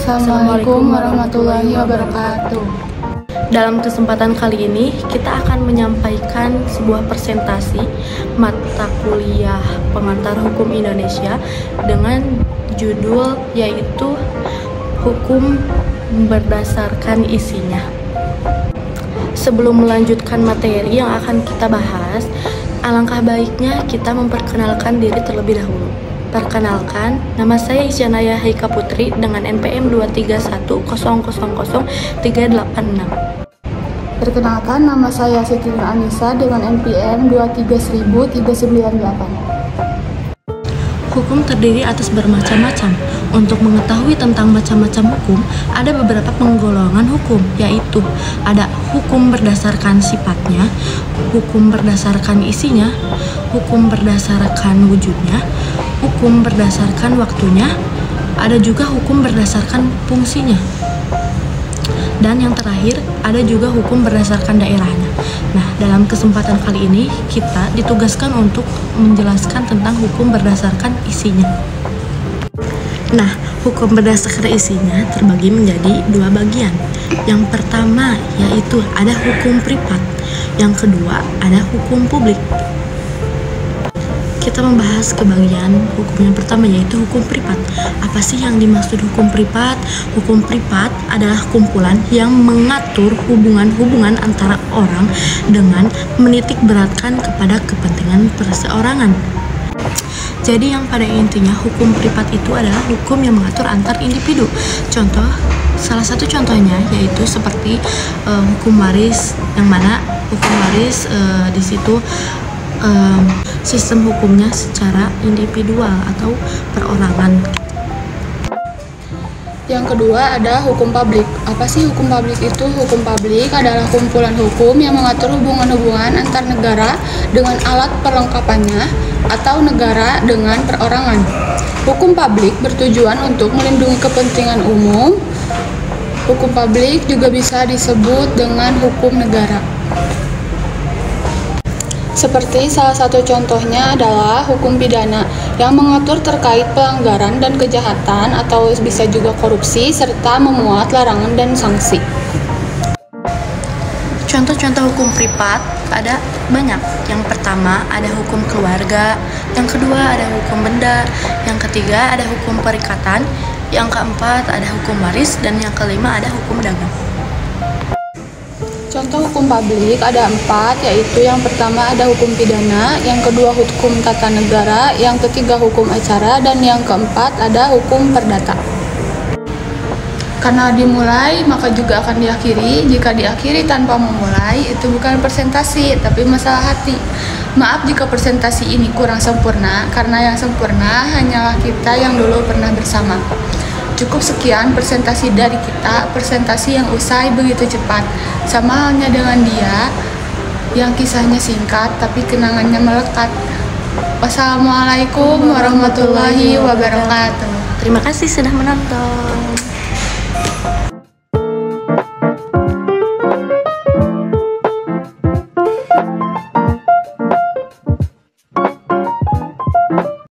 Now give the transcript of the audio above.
Assalamualaikum warahmatullahi wabarakatuh. Dalam kesempatan kali ini, kita akan menyampaikan sebuah presentasi mata kuliah pengantar hukum Indonesia dengan judul yaitu Hukum berdasarkan isinya. Sebelum melanjutkan materi yang akan kita bahas, alangkah baiknya kita memperkenalkan diri terlebih dahulu. Perkenalkan, nama saya Isyanaya Haika Putri dengan NPM 231000386. Perkenalkan, nama saya Siti Anissa dengan NPM 2300398. Hukum terdiri atas bermacam-macam. Untuk mengetahui tentang macam-macam hukum, ada beberapa penggolongan hukum, yaitu ada hukum berdasarkan sifatnya, hukum berdasarkan isinya, hukum berdasarkan wujudnya, hukum berdasarkan waktunya, ada juga hukum berdasarkan fungsinya. Dan yang terakhir, ada juga hukum berdasarkan daerahnya. Nah, dalam kesempatan kali ini, kita ditugaskan untuk menjelaskan tentang hukum berdasarkan isinya. Nah, hukum berdasarkan isinya terbagi menjadi dua bagian. Yang pertama, yaitu ada hukum privat. Yang kedua, ada hukum publik. Kita membahas ke bagian hukum yang pertama, yaitu hukum privat. Apa sih yang dimaksud hukum privat? Hukum privat adalah kumpulan yang mengatur hubungan-hubungan antara orang dengan menitik beratkan kepada kepentingan perseorangan. Jadi yang pada intinya hukum privat itu adalah hukum yang mengatur antar individu. Salah satu contohnya yaitu seperti hukum waris, yang mana hukum waris di situ sistem hukumnya secara individual atau perorangan. Yang kedua ada hukum publik. Apa sih hukum publik itu? Hukum publik adalah kumpulan hukum yang mengatur hubungan-hubungan antar negara dengan alat perlengkapannya atau negara dengan perorangan. Hukum publik bertujuan untuk melindungi kepentingan umum. Hukum publik juga bisa disebut dengan hukum negara. Seperti salah satu contohnya adalah hukum pidana yang mengatur terkait pelanggaran dan kejahatan atau bisa juga korupsi serta memuat larangan dan sanksi. Contoh-contoh hukum privat ada banyak. Yang pertama ada hukum keluarga, yang kedua ada hukum benda, yang ketiga ada hukum perikatan, yang keempat ada hukum waris, dan yang kelima ada hukum dagang. Contoh hukum publik ada 4, yaitu yang pertama ada hukum pidana, yang kedua hukum tata negara, yang ketiga hukum acara, dan yang keempat ada hukum perdata. Karena dimulai, maka juga akan diakhiri. Jika diakhiri tanpa memulai, itu bukan presentasi, tapi masalah hati. Maaf jika presentasi ini kurang sempurna, karena yang sempurna hanyalah kita yang dulu pernah bersama. Cukup sekian presentasi dari kita, presentasi yang usai begitu cepat. Sama halnya dengan dia, yang kisahnya singkat tapi kenangannya melekat. Wassalamualaikum warahmatullahi wabarakatuh. Terima kasih sudah menonton.